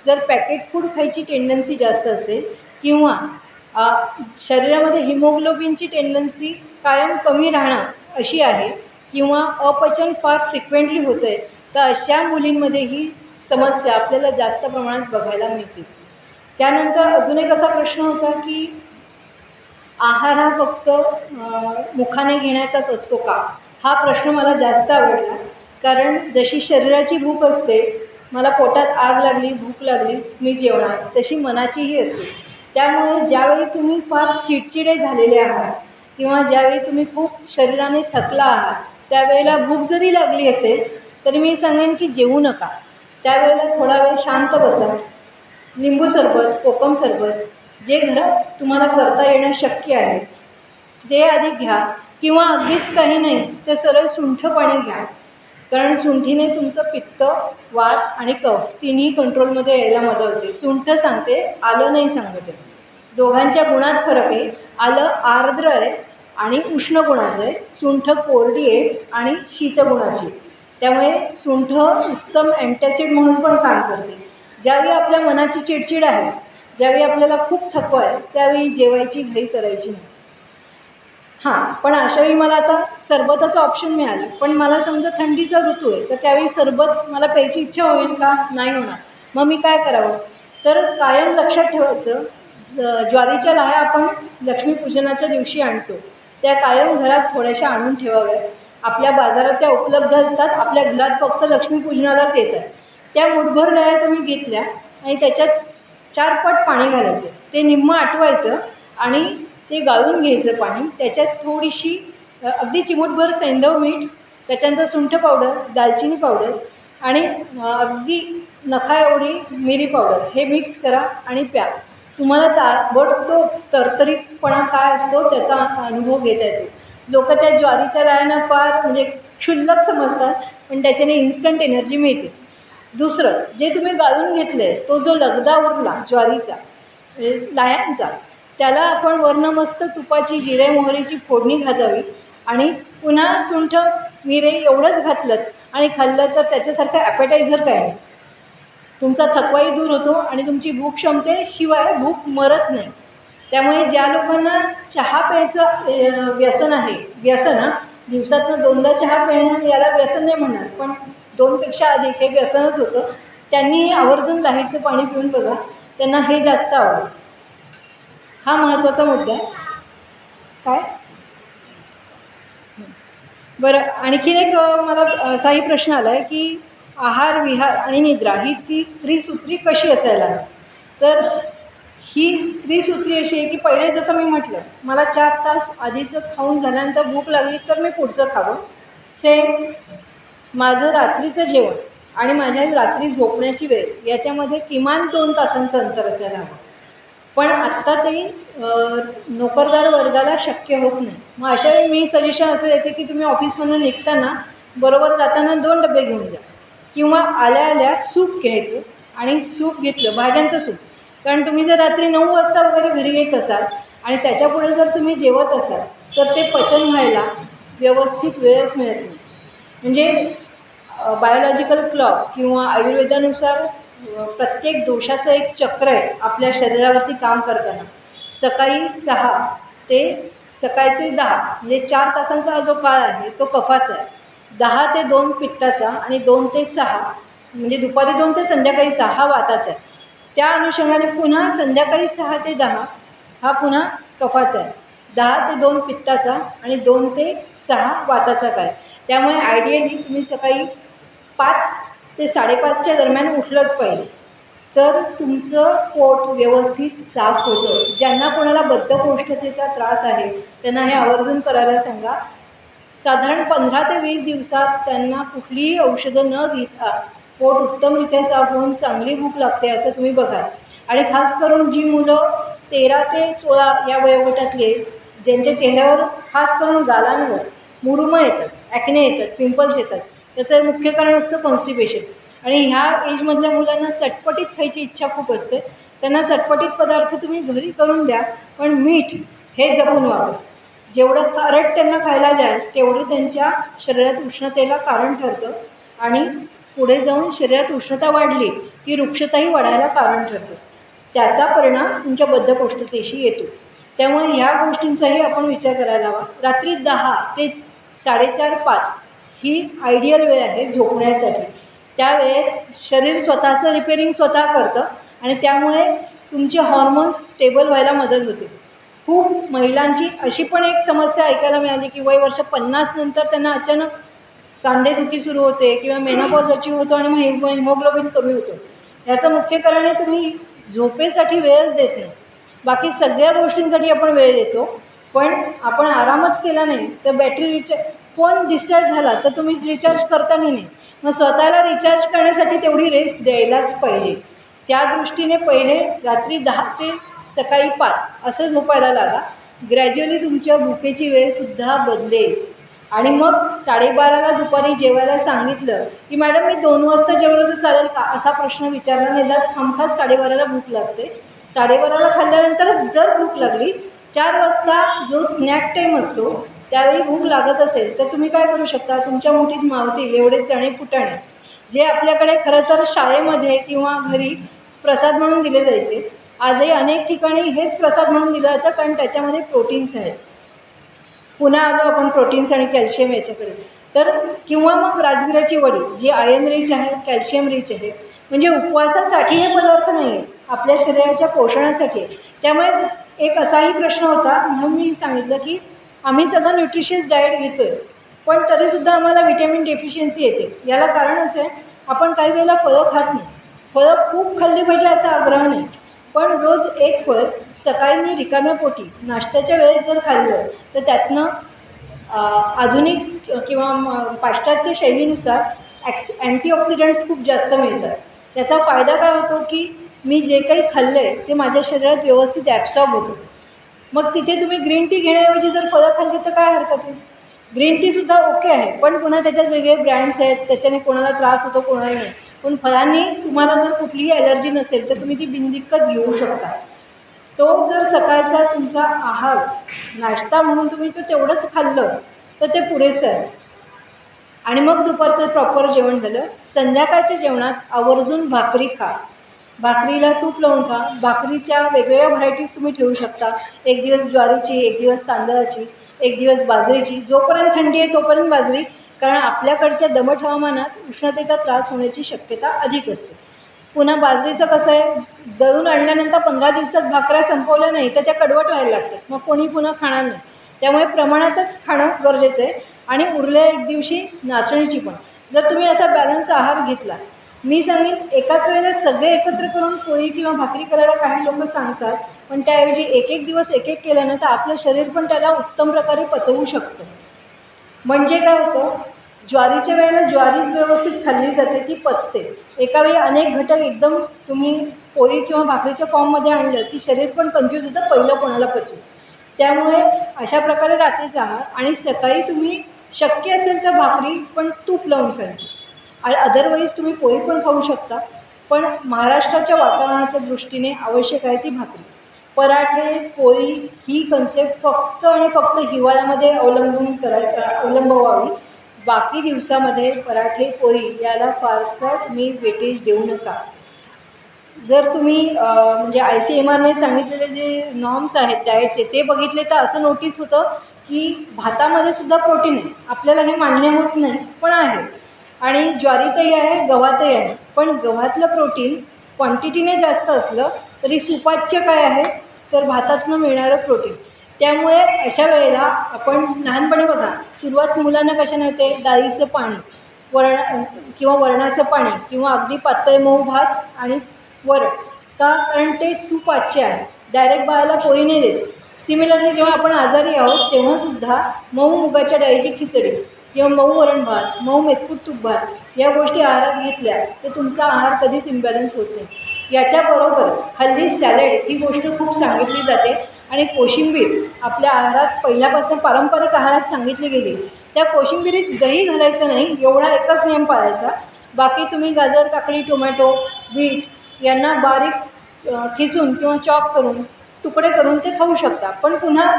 जर पॅकेट फूड खायची टेंडन्सी जास्त असेल किंवा शरीरामध्ये हिमोग्लोबिनची टेंडन्सी कायम कमी राहणं अशी आहे किंवा अपचन फार फ्रिक्वेंटली होतं आहे, तर अशा मुलींमध्ये ही समस्या आपल्याला जास्त प्रमाणात बघायला मिळते. त्यानंतर अजून एक असा प्रश्न होता की आहार हा फक्त मुखाने घेण्याचाच असतो का? हा प्रश्न मला जास्त आवडला. कारण जशी शरीराची भूक असते, मला पोटात आग लागली, भूक लागली, मी जेवणार, तशी मनाचीही असते. त्यामुळे ज्यावेळी तुम्ही फार चिडचिडे झालेले आहात किंवा ज्यावेळी तुम्ही खूप शरीराने थकला आहात, त्यावेळेला भूक जरी लागली असेल तरी मी सांगेन की जेवू नका. त्यावेळेला थोडा वेळ शांत बसा. लिंबू सरबत, कोकम सरबत जे घरात तुम्हाला करता येणं शक्य आहे ते आधी घ्या, किंवा अगदीच काही नाही तर सरळ सुंठ पाणी घ्या. कारण सुंठीने तुमचं पित्त, वात आणि कफ तिन्ही कंट्रोलमध्ये यायला मदत होते. सुंठ सांगते, आलं नाही सांगते. दोघांच्या गुणात फरक आहे. आलं आर्द्र आहे आणि उष्ण गुणाचं आहे, सुंठ कोरडी आहे आणि शीतगुणाची. त्यामुळे सुंठ उत्तम अँटॅसिड म्हणून पण काम करते. ज्यावेळी आपल्या मनाची चिडचिड आहे, ज्यावेळी आपल्याला खूप थकवा आहे, त्यावेळी जेवायची घाई करायची नाही. पण अशावेळी मला आता सरबताचं ऑप्शन मिळालं, पण मला समजा थंडीचा ऋतू आहे, तर त्यावेळी सरबत मला प्यायची इच्छा होईल का? नाही होणार. मग मी काय करावं? तर कायम लक्षात ठेवायचं, ज्वारीच्या लाह्या आपण लक्ष्मीपूजनाच्या दिवशी आणतो, त्या कायम घरात थोड्याशा आणून ठेवाव्या. आपल्या बाजारात त्या उपलब्ध असतात, आपल्या घरात फक्त लक्ष्मीपूजनालाच येतात. त्या मुठभर लाह्या तुम्ही घेतल्या आणि त्याच्यात 4 पट पाणी घालायचं, ते निम्मं आटवायचं आणि ते गाळून घ्यायचं पाणी. त्याच्यात थोडीशी अगदी चिमूटभर सैंधव मीठ, त्याच्यानंतर सुंठ पावडर, दालचिनी पावडर आणि अगदी नखा एवढी मिरी पावडर हे मिक्स करा आणि प्या. तुम्हाला ताबडतोब तरतरीतपणा काय असतो त्याचा अनुभव घेता येतो. लोक त्या ज्वारीच्या लाह्यांना फार म्हणजे क्षुल्लक समजतात, पण त्याच्याने इन्स्टंट एनर्जी मिळते. दुसरं, जे तुम्ही गाळून घेतले तो जो लगदा उरला ज्वारीचा लाह्यांचा, त्याला आपण वर्ण मस्त तुपाची, जिरे मोहरीची फोडणी घालावी आणि पुन्हा सुंठ मिरे एवढंच घातलं आणि खाल्लं तर त्याच्यासारखं ॲपेटायझर काय नाही. तुमचा थकवाही दूर होतो आणि तुमची भूक क्षमतेशिवाय भूक मरत नाही. त्यामुळे ज्या लोकांना चहा प्यायचं व्यसन आहे, दिवसातनं 2दा चहा पिणं याला व्यसन नाही म्हणणार, पण 2पेक्षा अधिक हे व्यसनच होतं, त्यांनी आवर्जून लाहीचं पाणी पिऊन बघा, त्यांना हे जास्त आवडेल. हा महत्त्वाचा मुद्दा आहे. काय बरं, आणखीन एक मला असाही प्रश्न आला आहे की आहार, विहार आणि निद्रा ही त्रिसूत्री कशी असायला हवी? तर ही त्रिसूत्री अशी आहे की पहिले जसं मी म्हटलं, मला 4 तास आधीचं खाऊन झाल्यानंतर भूक लागली तर मी पुढचं खावं. सेम माझं रात्रीचं जेवण आणि माझ्या रात्री झोपण्याची वेळ याच्यामध्ये किमान 2 तासांचं अंतर असायला हवं. पण आत्ता ते नोकरदार वर्गाला शक्य होत नाही. मग अशावेळी मी सजेशन असं देते की तुम्ही ऑफिसमधून निघताना बरोबर जाताना 2 डबे घेऊन जा, किंवा आल्या आल्या सूप घ्यायचं आणि सूप घेतलं, भाज्यांचं सूप. कारण तुम्ही जर रात्री 9 वाजता वगैरे घरी येत असाल आणि त्याच्यापुढे जर तुम्ही जेवत असाल तर ते पचन व्हायला व्यवस्थित वेळच मिळत नाही. म्हणजे बायोलॉजिकल क्लॉक किंवा आयुर्वेदानुसार प्रत्येक दोषाचं एक चक्र आहे आपल्या शरीरावरती काम करताना. सकाळी 6 ते सकाळचे 10 म्हणजे 4 तासांचा हा जो काळ आहे तो कफाचा आहे. 10 ते 2 पित्ताचा आणि 2 ते 6 म्हणजे दुपारी 2 ते संध्याकाळी 6 हा वाताचा आहे. त्या अनुषंगाने पुन्हा संध्याकाळी 6 ते 10 हा पुन्हा कफाचा आहे. 10 ते 2 पित्ताचा आणि 2 ते 6 वाताचा काळ. त्यामुळे आयडियली तुम्ही सकाळी 5 ते 5:30च्या दरम्यान उठलंच पाहिजे, तर तुमचं पोट व्यवस्थित साफ होतं. ज्यांना कोणाला बद्धकोष्ठतेचा त्रास आहे त्यांना हे आवर्जून करायला सांगा. साधारण 15 ते 20 दिवसात त्यांना कुठलीही औषधं न घेता पोट उत्तमरित्या साफ होऊन चांगली भूक लागते असं तुम्ही बघा. आणि खास करून जी मुलं 13 ते 16 या वयोगटातले, ज्यांच्या चेहऱ्यावर खास करून गालांवर मुरुमं येतात, ॲक्ने येतात, पिंपल्स येतात, त्याचं मुख्य कारण असतं कॉन्स्टिपेशन. आणि ह्या एजमधल्या मुलांना चटपटीत खायची इच्छा खूप असते. त्यांना चटपटीत पदार्थ तुम्ही घरी करून द्या, पण मीठ हे जपून वापरा. जेवढं खारट त्यांना खायला द्याल तेवढं त्यांच्या शरीरात उष्णतेला कारण ठरतं आणि पुढे जाऊन शरीरात उष्णता वाढली की रुक्षताही वाढायला कारण ठरतं. त्याचा परिणाम तुमच्या बद्धकोष्ठतेशी येतो. त्यामुळे ह्या गोष्टींचाही आपण विचार करायला हवा. रात्री 10 ते 4:30-5 ही आयडियल वेळ आहे झोपण्यासाठी. त्या वेळेत शरीर स्वतःचं रिपेरिंग स्वतः करतं आणि त्यामुळे तुमचे हॉर्मोन्स स्टेबल व्हायला मदत होते. खूप महिलांची अशी पण एक समस्या ऐकायला मिळाली की वय वर्ष 50 नंतर त्यांना अचानक सांधेदुखी सुरू होते किंवा मेनोपॉज अचीव्ह होतो आणि मग हिमोग्लोबिन कमी होतं. याचं मुख्य कारण आहे तुम्ही झोपेसाठी वेळच देत नाही. बाकी सगळ्या गोष्टींसाठी आपण वेळ देतो, पण आपण आरामच केला नाही तर बॅटरी फोन डिस्चार्ज झाला तर तुम्ही रिचार्ज करता नाही. मग स्वतःला रिचार्ज करण्यासाठी तेवढी रेस्ट द्यायलाच पाहिजे. त्या दृष्टीने पहिले रात्री 10 ते सकाळी 5 असं झोपायला लागा. ग्रॅज्युअली तुमच्या भुकेची वेळसुद्धा बदलेल. आणि मग 12:30ला दुपारी जेवायला सांगितलं की मॅडम मी 2 वाजता जेवलं तर चालेल का, असा प्रश्न विचारला नाही जात. हमखास 12:30ला भूक लागते. 12:30ला खाल्ल्यानंतर जर भूक लागली 4 वाजता जो स्नॅक टाईम असतो त्यावेळी भूक लागत असेल तर तुम्ही काय करू शकता, तुमच्या मुठीत मावतील एवढे चणे फुटाणे जे आपल्याकडे खरं तर शाळेमध्ये किंवा घरी प्रसाद म्हणून दिले जायचे, आजही अनेक ठिकाणी हेच प्रसाद म्हणून दिलं जातं कारण त्याच्यामध्ये प्रोटीन्स आहेत. पुन्हा आलो आपण प्रोटीन्स आणि कॅल्शियम याच्याकडे. तर किंवा मग राजगिराची वडी जी आयर्न रिच आहे, कॅल्शियम रिच आहे. म्हणजे उपवासासाठी हे पदार्थ नाही आहे, आपल्या शरीराच्या पोषणासाठी आहे. त्यामुळे एक असाही प्रश्न होता म्हणून मी सांगितलं की आम्ही सगळं न्यूट्रिशियस डाएट घेतो आहे पण तरीसुद्धा आम्हाला व्हिटॅमिन डेफिशियन्सी येते. याला कारण असं आहे आपण काही वेळेला फळं खात नाही. फळं खूप खाल्ली पाहिजे असा आग्रह नाही, पण रोज एक फळ सकाळी मी रिकाम्या पोटी नाश्त्याच्या वेळेस जर खाल्लं तर त्यातनं आधुनिक किंवा पाश्चात्य शैलीनुसार अँटीऑक्सिडंट्स खूप जास्त मिळतात. त्याचा फायदा काय होतो की मी जे काही खाल्लं आहे ते माझ्या शरीरात व्यवस्थित ॲब्सॉर्ब होतं. मग तिथे तुम्ही ग्रीन टी घेण्याऐवजी जर फळं खाल्ली तर काय हरकत आहे. ग्रीन टीसुद्धा ओके आहे, पण पुन्हा त्याच्यात वेगळे ब्रँड्स आहेत, त्याच्याने कोणाला त्रास होतो कोणाला नाही. पण फळांनी तुम्हाला जर कुठलीही ॲलर्जी नसेल तर तुम्ही ती बिनदिक्कत घेऊ शकता. तो जर सकाळचा तुमचा आहार नाश्ता म्हणून तुम्ही तो तेवढंच खाल्लं तर ते पुरेसं आहे. आणि मग दुपारचं प्रॉपर जेवण झालं. संध्याकाळच्या जेवणात आवर्जून भाकरी खा. भाकरीला तूप लावून खा. भाकरीच्या वेगवेगळ्या व्हरायटीज तुम्ही ठेवू शकता. एक दिवस ज्वारीची, एक दिवस तांदळाची, एक दिवस बाजरीची. जोपर्यंत थंडी आहे तोपर्यंत बाजरी, कारण आपल्याकडच्या दमट हवामानात उष्णतेचा त्रास होण्याची शक्यता अधिक असते. पुन्हा बाजरीचं कसं आहे, दळून आणल्यानंतर 15 दिवसात भाकऱ्या संपवल्या नाही तर त्या कडवट व्हायला लागतात, मग कोणी पुन्हा खाणार नाही. त्यामुळे प्रमाणातच खाणं गरजेचं आहे. आणि उरल्या एक दिवशी नाचणीची पण. जर तुम्ही असा बॅलन्स आहार घेतला, मी सांगेन एकाच वेळेला सगळे एकत्र करून पोळी किंवा भाकरी करायला काही लोक सांगतात, पण त्याऐवजी एक एक दिवस एक एक केलं ना तर आपलं शरीर पण त्याला उत्तम प्रकारे पचवू शकतं. म्हणजे काय होतं, ज्वारीच्या वेळेला ज्वारीच व्यवस्थित खाल्ली जाते, ती पचते. एका वेळी अनेक घटक एकदम तुम्ही पोळी किंवा भाकरीच्या फॉर्ममध्ये आणलं की शरीर पण कन्फ्यूज होतं पहिलं कोणाला पचवू. त्यामुळे अशा प्रकारे रात्रीचा आहार. आणि सकाळी तुम्ही शक्य असेल तर भाकरी पण तूप लावून खायची. आणि अदरवाईज तुम्ही पोळी पण खाऊ शकता, पण महाराष्ट्राच्या वातावरणाच्या दृष्टीने आवश्यक आहे ती भाकरी. पराठे, पोळी ही कन्सेप्ट फक्त आणि फक्त हिवाळ्यामध्ये अवलंबवावी. बाकी दिवसामध्ये पराठे, पोळी याला फारसं मी वेटेज देऊ नका. जर तुम्ही म्हणजे ICMRने सांगितलेले जे नॉर्म्स आहेत डाएटचे ते बघितले तर असं नोटीस होतं की भातामध्ये सुद्धा प्रोटीन आहे. आपल्याला हे मान्य होत नाही पण आहे. आणि ज्वारीतही आहे, गव्हातही आहे. पण गव्हातलं प्रोटीन क्वांटिटीने जास्त असलं तरी सुपाच्य काय आहे तर भातातनं मिळणारं प्रोटीन. त्यामुळे अशा वेळेला आपण लहानपणी बघा सुरुवात मुलांना कशाने होते, डाळीचं पाणी, किंवा वरणाचं पाणी किंवा अगदी पातळ मऊ भात आणि वरण. का, कारण ते सुपाच्य आहे. डायरेक्ट बाळाला पोळी नाही देत. सिमिलरली जेव्हा आपण आजारी आहोत तेव्हासुद्धा मऊ मुगाच्या डाळीची खिचडी किंवा मऊ वरण भात, मऊ मेथकूट तूप भात या गोष्टी आहारात घेतल्या तर तुमचा आहार कधीच इम्बॅलन्स होत नाही. याच्याबरोबर हल्ली सॅलड ही गोष्ट खूप सांगितली जाते आणि कोशिंबीर आपल्या आहारात पहिल्यापासून पारंपरिक आहारात सांगितली गेली. त्या कोशिंबिरीत दही घालायचं नाही एवढा एकच नियम पाळायचा. बाकी तुम्ही गाजर, काकडी, टोमॅटो, बीट यांना बारीक खिसून किंवा चॉप करून तुकडे करून ते खाऊ शकता. पण पुन्हा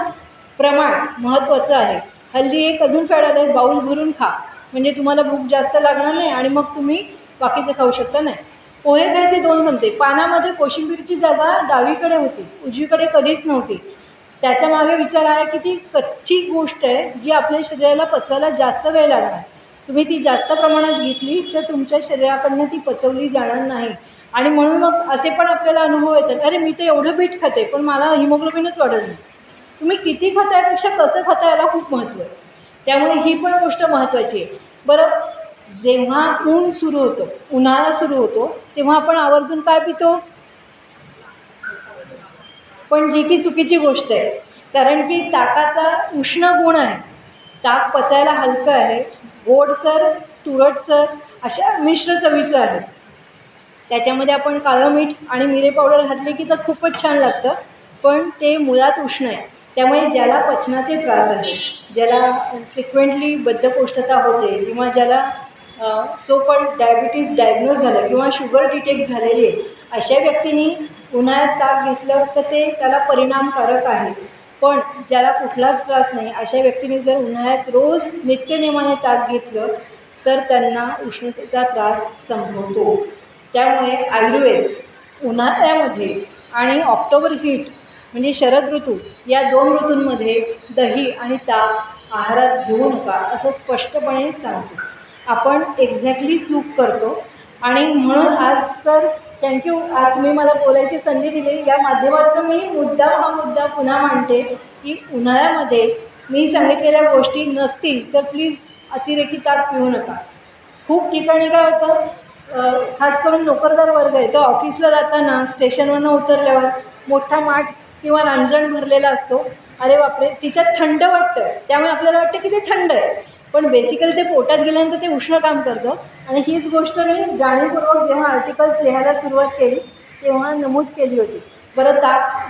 प्रमाण महत्त्वाचं आहे. हल्ली एक अजून फॅड आलं आहे, बाऊल भरून खा म्हणजे तुम्हाला भूक जास्त लागणार नाही आणि मग तुम्ही बाकीचं खाऊ शकता. नाही, पोहे खायचे 2 चमचे. पानामध्ये कोशिंबीरची जागा डावीकडे होती, उजवीकडे कधीच नव्हती. त्याच्यामागे विचार आहे की ती कच्ची गोष्ट आहे जी आपल्या शरीराला पचवायला जास्त वेळ लागणार. तुम्ही ती जास्त प्रमाणात घेतली तर तुमच्या शरीराकडनं ती पचवली जाणार नाही. आणि म्हणून मग असे पण आपल्याला अनुभव येतात, अरे मी तर एवढं बीट खाते पण मला हिमोग्लोबिनच वाढत नाही. तुम्ही किती खातायपेक्षा कसं खाता याला खूप महत्त्व आहे. त्यामुळे ही पण गोष्ट महत्त्वाची आहे. बरं, जेव्हा ऊन सुरू होतं, उन्हाळा सुरू होतो, तेव्हा आपण आवर्जून काय पितो? पण जी की चुकीची गोष्ट आहे. कारण की ताकाचा उष्ण गुण आहे. ताक पचायला हलकं आहे, गोडसर, तुरटसर अशा मिश्र चवीचं आहे. त्याच्यामध्ये आपण काळं मीठ आणि मिरे पावडर घातली की तर खूपच छान लागतं, पण ते मुळात उष्ण आहे. त्यामुळे ज्याला पचनाचे त्रास आहे, ज्याला फ्रिक्वेंटली बद्धकोष्ठता होते किंवा ज्याला सो कॉल्ड डायबिटीज डायग्नोज झालं किंवा शुगर डिटेक्ट झालेली आहे, अशा व्यक्तींनी उन्हाळ्यात ताक घेतलं तर ते त्याला परिणामकारक आहे. पण ज्याला कुठलाच त्रास नाही अशा व्यक्तींनी जर उन्हाळ्यात रोज नित्यनेमाने ताक घेतलं तर त्यांना उष्णतेचा त्रास संभवतो. त्यामुळे आयुर्वेद उन्हाळ्यामध्ये आणि ऑक्टोबर हीट म्हणजे शरद ऋतू या 2 ऋतूंमध्ये दही आणि ताक आहारात घेऊ नका असं स्पष्टपणे सांगतो. आपण एक्झॅक्टली चूक करतो आणि म्हणून आज सर थँक्यू, आज तुम्ही मला बोलायची संधी दिली. या माध्यमातून मी हा मुद्दा पुन्हा मांडते की उन्हाळ्यामध्ये मी सांगितलेल्या गोष्टी नसतील तर प्लीज अतिरेकी ताक पिऊ नका. खूप ठिकाणी काय होतं, खास करून नोकरदार वर्ग आहे तर ऑफिसला जाताना स्टेशनवरनं उतरल्यावर मोठा माठ किंवा रांजण भरलेला असतो. अरे बापरे, तिच्यात थंड वाटतं, त्यामुळे आपल्याला वाटतं की ते थंड आहे, पण बेसिकली ते पोटात गेल्यानंतर ते उष्ण काम करतं. आणि हीच गोष्ट मी जाणीवपूर्वक जेव्हा आर्टिकल्स लिहायला सुरुवात केली तेव्हा नमूद केली होती. बरं,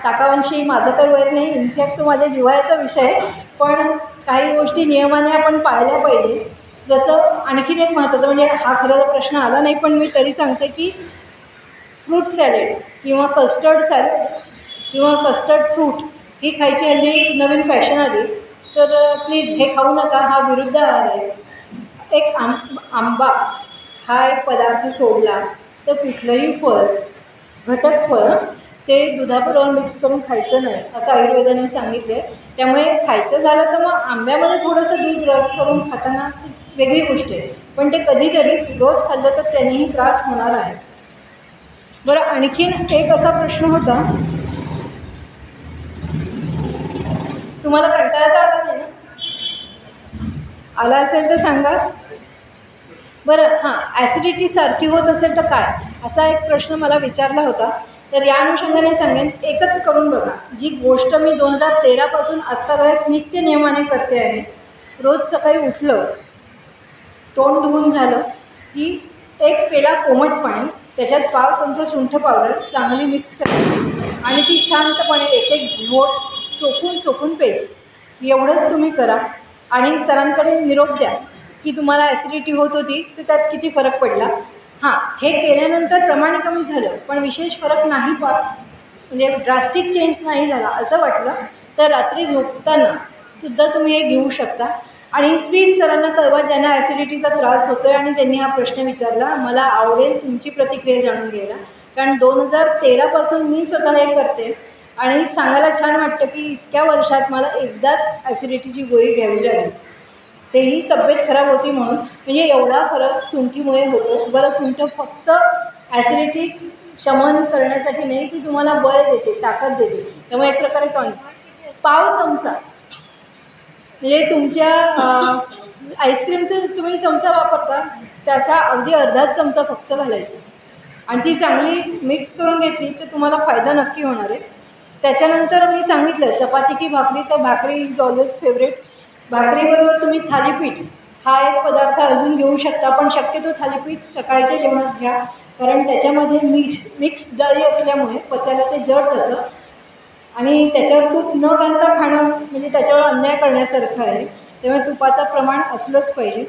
ताकाविषयी माझं काही वैर नाही, इनफॅक्ट तो माझ्या जिव्हाळ्याचा विषय आहे, पण काही गोष्टी नियमाने आपण पाळल्या पाहिजे. जसं आणखीन एक महत्त्वाचं म्हणजे हा खरं तर प्रश्न आला नाही पण मी तरी सांगते की फ्रूट सॅलेड किंवा कस्टर्ड सॅलेड किंवा कस्टर्ड फ्रूट ही खायची हल्ली नवीन फॅशन आली, तर प्लीज हे खाऊ नका, हा विरुद्ध आहार आहे. एक आंबा हा एक पदार्थ सोडला तर कुठलंही फळ, घटक फळ ते दुधाबरोबर मिक्स करून खायचं नाही असं आयुर्वेदाने सांगितलं आहे. त्यामुळे खायचं झालं तर मग आंब्यामध्ये थोडंसं दूध रस करून खाताना वेगळी गोष्ट आहे, पण ते कधीतरीच रोज खाल्लं तर त्यानेही त्रास होणार आहे. बरं, आणखीन एक असा प्रश्न होता, तुम्हाला कंटाळता आला नाही ना? आला असेल तर सांगा. बरं, हां, ॲसिडिटी सारखी होत असेल तर काय, असा एक प्रश्न मला विचारला होता. तर या अनुषंगाने सांगेन, एकच करून बघा जी गोष्ट मी 2013 पासून आजतागायत नित्य नियमाने करते आहे. रोज सकाळी उठलं, तोंड धुवून झालं की एक पेला कोमट पाणी, त्याच्यात पाव चमचा सुंठ पावडर चांगली मिक्स करायची आणि ती शांतपणे एक एक घोट चोखून प्यायची. एवढंच तुम्ही करा आणि सरांकडे निरोप द्या की तुम्हाला ॲसिडिटी होत होती तर त्यात किती फरक पडला. हां, हे केल्यानंतर प्रमाण कमी झालं पण विशेष फरक नाही म्हणजे ड्रास्टिक चेंज नाही झाला असं वाटलं तर रात्री झोपताना सुद्धा तुम्ही हे घेऊ शकता. आणि प्लीज सरांना कळवा ज्यांना ॲसिडिटीचा त्रास होतो आहे आणि ज्यांनी हा प्रश्न विचारला. मला आवडेल तुमची प्रतिक्रिया जाणून घ्यायला, कारण 2013 पासून मी स्वतः हे करते आणि सांगायला छान वाटतं की इतक्या वर्षात मला एकदाच ॲसिडिटीची गोळी घ्यावी लागली, तेही तब्येत खराब होती म्हणून. म्हणजे एवढा फरक सुंठीमुळे होतो. बरं, सुंठ फक्त ॲसिडिटी शमन करण्यासाठी नाही, ती तुम्हाला बळ देते, ताकद देते. त्यामुळे एक प्रकारे पाव चमचा म्हणजे तुमच्या आईस्क्रीमचं तुम्ही चमचा वापरता त्याचा अगदी अर्धाच चमचा फक्त घालायचा आणि ती चांगली मिक्स करून घेतली तर तुम्हाला फायदा नक्की होणार आहे. त्याच्यानंतर मी सांगितलं चपाती की भाकरी, तर भाकरी इज ऑलवेज फेवरेट. भाकरीबरोबर तुम्ही थालीपीठ हा एक पदार्थ अजून घेऊ शकता, पण शक्यतो थालीपीठ सकाळच्या जेवणात घ्या, कारण त्याच्यामध्ये मिक्स डाळी असल्यामुळे पचायला ते जड जातं आणि त्याच्यावर तूप न घालता खाणं म्हणजे त्याच्यावर अन्याय करण्यासारखं आहे. त्यामुळे तुपाचं प्रमाण असलंच पाहिजे.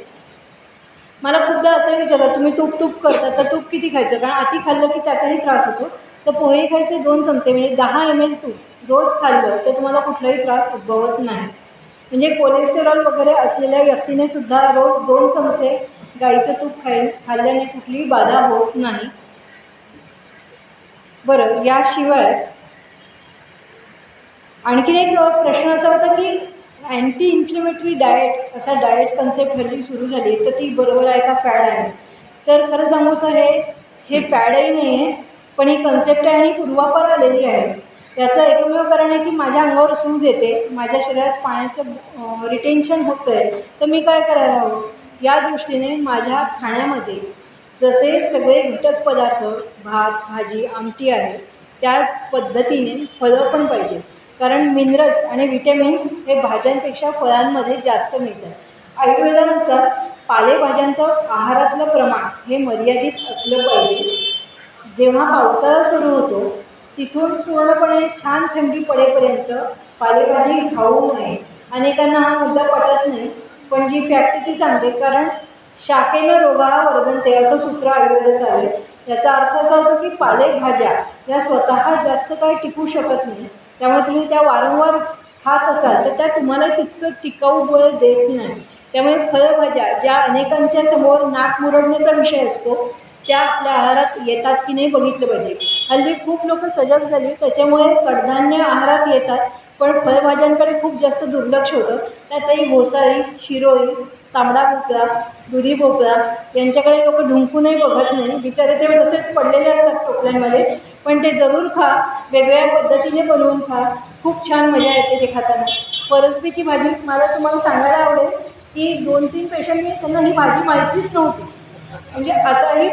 मला खूपदा असं विचारलं तुम्ही तूप करता तर तूप किती खायचं, कारण अति खाल्लं की त्याचाही त्रास होतो. तर पोहे खायचे 2 चमचे म्हणजे 10 ml तूप रोज खाल्लं तर तुम्हाला कुठलाही त्रास उद्भवत नाही. म्हणजे कोलेस्टेरॉल वगैरे असलेल्या व्यक्तीने सुद्धा रोज 2 चमचे गाईचं तूप खाल्ल्याने कुठलीही बाधा होत नाही. बरं, याशिवाय आणखीन एक प्रश्न असा होता की अँटी इन्फ्लेमेटरी डाएट असा डाएट कन्सेप्ट हल्ली सुरू झाली, तर ती बरोबर आहे का फॅड आहे? तर खरं सांगू तर हे फॅडही नाही आहे, पण ही कन्सेप्ट आहे आणि पूर्वापार आलेली आहे. याचं एकमेव कारण आहे की माझ्या अंगावर सूज येते, माझ्या शरीरात पाण्याचं रिटेन्शन होतं आहे, तर मी काय करायला हवं? या दृष्टीने माझ्या खाण्यामध्ये जसे सगळे घटक पदार्थ, भात, भाजी, आमटी आहे, त्याच पद्धतीने फळं पण पाहिजे. कारण मिनरल्स आणि विटॅमिन्स हे भाज्यांपेक्षा फळांमध्ये जास्त मिळतात. आयुर्वेदानुसार पालेभाज्यांचं आहारातलं प्रमाण हे मर्यादित असलं पाहिजे. जेव्हा पावसाळा सुरू होतो तिथून पूर्णपणे छान थंडी पडेपर्यंत पालेभाजी खाऊ नये. अनेकांना हा मुद्दा पटत नाही, पण जी फॅक्ट ती सांगते. कारण शाखेनं रोगाला वर्धनते असं सूत्र आयुर्वेदात आहे. याचा अर्थ असा होतो की पालेभाज्या या स्वतः जास्त काळ टिकू शकत नाही, त्यामुळे तुम्ही त्या वारंवार खात असाल तर त्या तुम्हाला तितकं टिकाऊ बळ देत नाही. त्यामुळे फळभाज्या ज्या अनेकांच्या समोर नाक मुरडण्याचा विषय असतो, त्या आपल्या आहारात येतात की नाही बघितलं पाहिजे. हल्ली खूप लोक सजग झाली, त्याच्यामुळे कडधान्य आहारात येतात, पण फळभाज्यांकडे खूप जास्त दुर्लक्ष होतं. त्यातही घोसाळी, शिरोळी, तांबडा भोपळा, दुधी भोपळा यांच्याकडे लोक ढुंकूनही बघत नाही. बिचारे ते तसेच पडलेले असतात टोपल्यांमध्ये, पण ते जरूर खा, वेगवेगळ्या पद्धतीने बनवून खा, खूप छान मजा येते ते खाताना. फरसबीची भाजी मला तुम्हाला सांगायला आवडेल की 2-3 पेशंटनी त्यांना ही भाजी माहितीच नव्हती, म्हणजे असाही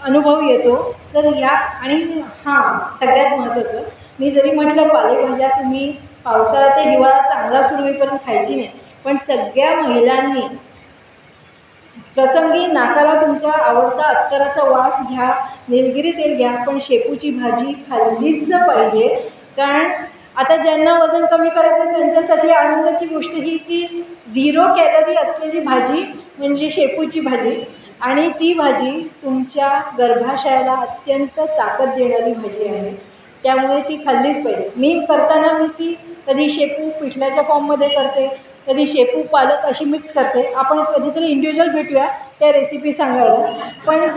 अनुभव येतो. तर या आणि हां, सगळ्यात महत्त्वाचं, मी जरी म्हटलं पालेभाज्या तुम्ही पावसाळा ते हिवाळा चांगला सुरू होईपर्यंत खायची नाही, पण सगळ्या महिलांनी प्रसंगी नाकाला तुमच्या आवडता अत्तराचा वास घ्या, निलगिरी तेल घ्या, पण शेपूची भाजी खाल्लीच पाहिजे. कारण आता ज्यांना वजन कमी करायचं त्यांच्यासाठी आनंदाची गोष्ट ही की 0 कॅलरी असलेली भाजी म्हणजे शेपूची भाजी, आणि ती भाजी तुमच्या गर्भाशयाला अत्यंत ताकद देणारी भाजी आहे, त्यामुळे ती खाल्लीच पाहिजे. मी करताना मी ती कधी शेपू पिठल्याच्या फॉर्ममध्ये करते, कधी शेपू पालक अशी मिक्स करते. आपण कधीतरी इंडिव्हिज्युअल भेटूया त्या रेसिपी सांगायला. पण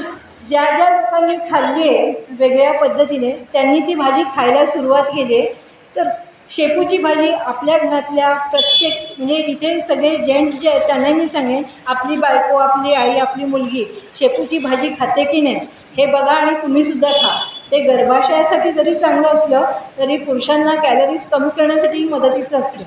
ज्या ज्या लोकांनी खाल्ली आहे वेगवेगळ्या पद्धतीने, त्यांनी ती भाजी खायला सुरुवात केली आहे. तर शेपूची भाजी आपल्या घरातल्या प्रत्येक, म्हणजे इथे सगळे जेंट्स जे आहेत त्यांना मी सांगेन, आपली बायको, आपली आई, आपली मुलगी शेपूची भाजी खाते की नाही हे बघा आणि तुम्हीसुद्धा खा. ते गर्भाशयासाठी जरी चांगलं असलं तरी पुरुषांना कॅलरीज कमी करण्यासाठी मदतीचं असतं.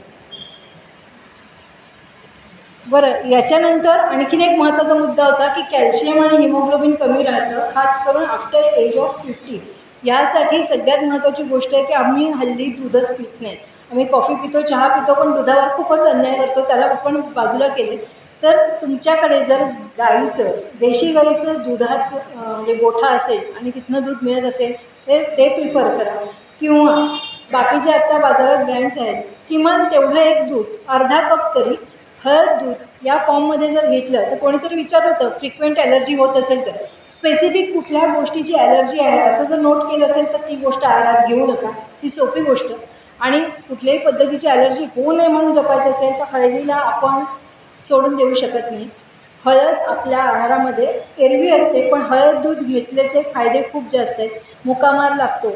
बरं, याच्यानंतर आणखीन एक महत्त्वाचा मुद्दा होता की कॅल्शियम आणि हिमोग्लोबिन कमी राहतं, खास करून आफ्टर एज ऑफ 50. यासाठी सगळ्यात महत्त्वाची गोष्ट आहे की आम्ही हल्ली दूधच पित नाही. आम्ही कॉफी पितो, चहा पितो, पण दुधावर खूपच अन्याय करतो, त्याला आपण बाजूला केले. तर तुमच्याकडे जर गाईचं, देशी गाईचं दुधाचं म्हणजे गोठा असेल आणि तिथनं दूध मिळत असेल तर ते प्रिफर करा. किंवा बाकीचे आत्ता बाजारात ब्रँड्स आहेत, किमान तेवढं एक दूध, अर्धा कप तरी हळद दूध या फॉर्ममध्ये जर घेतलं तर कोणीतरी विचारत होतं फ्रिक्वेंट ॲलर्जी होत असेल तर, स्पेसिफिक कुठल्या गोष्टीची ॲलर्जी आहे असं जर नोट केलं असेल तर ती गोष्ट आहारात घेऊ नका, ती सोपी गोष्ट. आणि कुठल्याही पद्धतीची ॲलर्जी होऊ नये म्हणून जपायचं असेल तर हळदीला आपण सोडून देऊ शकत नाही. हळद आपल्या आहारामध्ये एरवी असते, पण हळद दूध घेतल्याचे फायदे खूप जास्त आहेत. मुकामार लागतो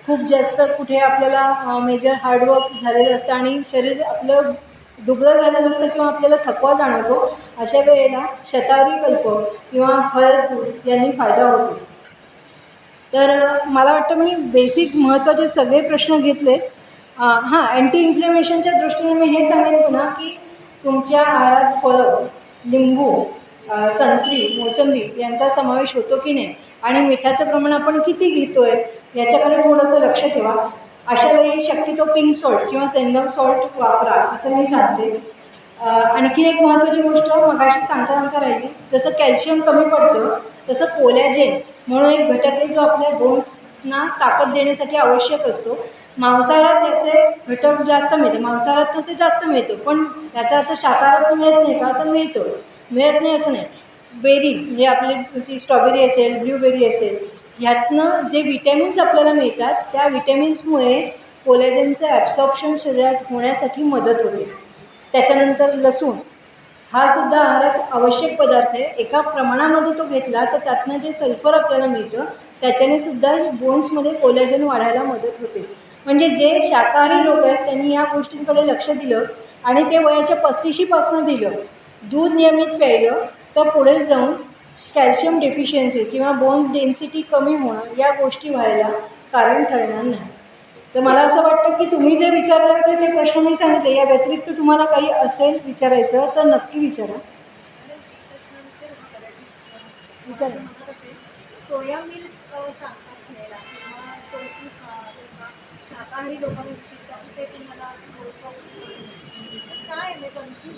खूप जास्त, कुठे आपल्याला मेजर हार्डवर्क झालेलं असतं आणि शरीर आपलं दुबळं झालेलं असतं किंवा आपल्याला थकवा जाणवतो, अशा वेळेला शतावरी कल्प किंवा हळद दूध यांनी फायदा होतो. तर मला वाटतं मी बेसिक महत्त्वाचे सगळे प्रश्न घेतले. हां, अँटी इन्फ्लेमेशनच्या दृष्टीने मी हे सांगेन पुन्हा की तुमच्या आहारात फळं, लिंबू, संत्री, मोसंबी यांचा समावेश होतो की नाही, आणि मिठाचं प्रमाण आपण किती घेतो आहे याच्याकडे थोडंसं लक्ष ठेवा. अशा वेळी शक्यतो पिंक सॉल्ट किंवा सेंडम सॉल्ट वापरा असं मी सांगते. आणखी एक महत्त्वाची गोष्ट मगाशी सांगता राहिली, जसं कॅल्शियम कमी पडतं तसं कोलॅजेन म्हणून एक घटक आहे जो आपल्या बोन्सना ताकद देण्यासाठी आवश्यक असतो. मांसाहारात त्याचे घटक जास्त मिळते, मांसाहारात तर ते जास्त मिळतो, पण त्याचा अर्थ शाकाहारात मिळत नाही का, तर मिळतो, मिळत नाही असं नाही. बेरीज म्हणजे आपली ती स्ट्रॉबेरी असेल, ब्ल्यूबेरी असेल, ह्यातनं जे विटॅमिन्स आपल्याला मिळतात त्या विटॅमिन्समुळे कोलॅजेनचं ॲब्सॉर्प्शन शरीरात होण्यासाठी मदत होते. त्याच्यानंतर लसूण, हा सुद्धा आहारात आवश्यक पदार्थ आहे. एका प्रमाणामध्ये तो घेतला तर त्यातनं जे सल्फर आपल्याला मिळतं त्याच्याने सुद्धा बोन्समध्ये कोलॅजन वाढायला मदत होते. म्हणजे जे शाकाहारी लोक आहेत त्यांनी या गोष्टींकडे लक्ष दिलं आणि ते वयाच्या 35पासून दिलं, दूध नियमित प्यायलं, तर पुढे जाऊन कॅल्शियम डेफिशियन्सी किंवा बोन डेन्सिटी कमी होणं या गोष्टी व्हायला कारण ठरणार नाही. तर मला असं वाटतं की तुम्ही जे विचारलं होते ते प्रश्न मी सांगितले, या व्यतिरिक्त तुम्हाला काही असेल विचारायचं तर नक्की विचारा. विचारा. सोया मिल्क सांगतात घ्यायला किंवा टोफू शाकाहारी लोकांना इच्छितात ते तुम्हाला काय म्हणजे कन्फ्यूज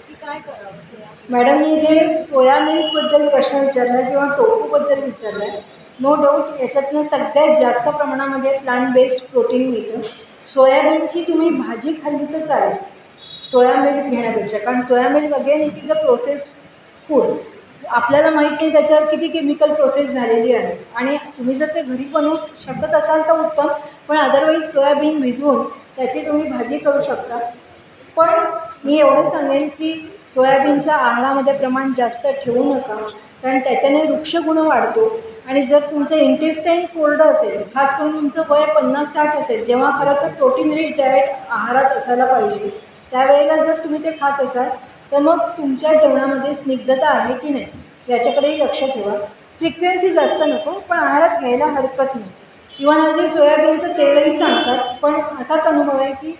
की काय करावं सोया. मॅडम मी इथे सोया मिल्कबद्दल प्रश्न विचारला आहे किंवा टोफूबद्दल विचारला आहे. नो डाऊट याच्यातनं सगळ्यात जास्त प्रमाणामध्ये प्लांट बेस्ड प्रोटीन मिळतं. सोयाबीनची तुम्ही भाजी खाल्ली तर चालेल सोया मिल्क घेण्यापेक्षा, कारण soya milk again it is a processed food. आपल्याला माहीत नाही त्याच्यावर किती केमिकल प्रोसेस झालेली आहे आणि तुम्ही जर ते घरी बनवू शकत असाल तर उत्तम, पण अदरवाईज सोयाबीन भिजवून त्याची तुम्ही भाजी करू शकता. पण मी एवढं सांगेन की सोयाबीनचं आहारामध्ये प्रमाण जास्त ठेवू नका, कारण त्याच्याने वृक्षगुण वाढतो आणि जर तुमचं इंटेस्टाईन कोल्ड असेल, खास करून तुमचं वय 50-60 असेल, जेव्हा खरं तर प्रोटीन रिच डाएट आहारात असायला पाहिजे, त्यावेळेला जर तुम्ही ते खात असाल तर मग तुमच्या जेवणामध्ये स्निग्धता आहे की नाही याच्याकडेही लक्ष ठेवा. फ्रिक्वेन्सी जास्त नको, पण आहारात घ्यायला हरकत नाही. किंवा नंतर सोयाबीनचं तेलही सांगतात, पण असाच अनुभव आहे की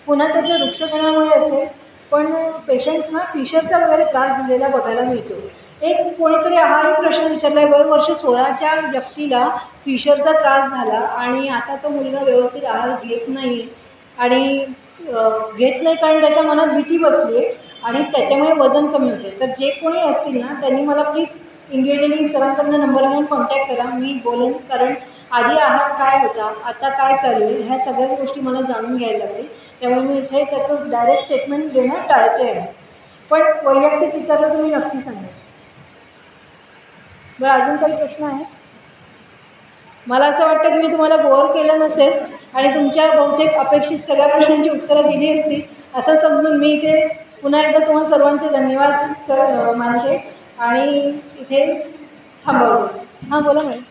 पुन्हा त्याच्या वृक्षगुणामुळे असेल पण पेशंट्सना फिशरचा वगैरे त्रास झालेला बघायला मिळतो. एक कोणीतरी आहारी प्रश्न विचारला आहे, वर्ष 16च्या व्यक्तीला फिशरचा त्रास झाला आणि आता तो मुलगा व्यवस्थित आहार घेत नाही आणि घेत नाही कारण त्याच्या मनात भीती बसली आहे आणि त्याच्यामुळे वजन कमी होते. तर जे कोणी असतील ना त्यांनी मला प्लीज इंडिव्हिज्युअली सरांकडनं नंबर घेऊन कॉन्टॅक्ट करा, मी बोलेन. कारण आधी आहार काय होता, आता काय चालू आहे, ह्या सगळ्याच गोष्टी मला जाणून घ्यायला लागतील. त्यामुळे मी इथे त्याचं डायरेक्ट स्टेटमेंट देणं टाळते आहे, पण वैयक्तिक विचारलं तुम्ही नक्की सांगा. बरं, अजून काही प्रश्न आहे? मला असं वाटतं की मी तुम्हाला बोर केलं नसेल आणि तुमच्या बहुतेक अपेक्षित सगळ्या प्रश्नांची उत्तरं दिली असतील असं समजून मी इथे पुन्हा एकदा तुम्हाला सर्वांचे धन्यवाद मानते आणि इथे थांबवते. हां बोला मॅडम.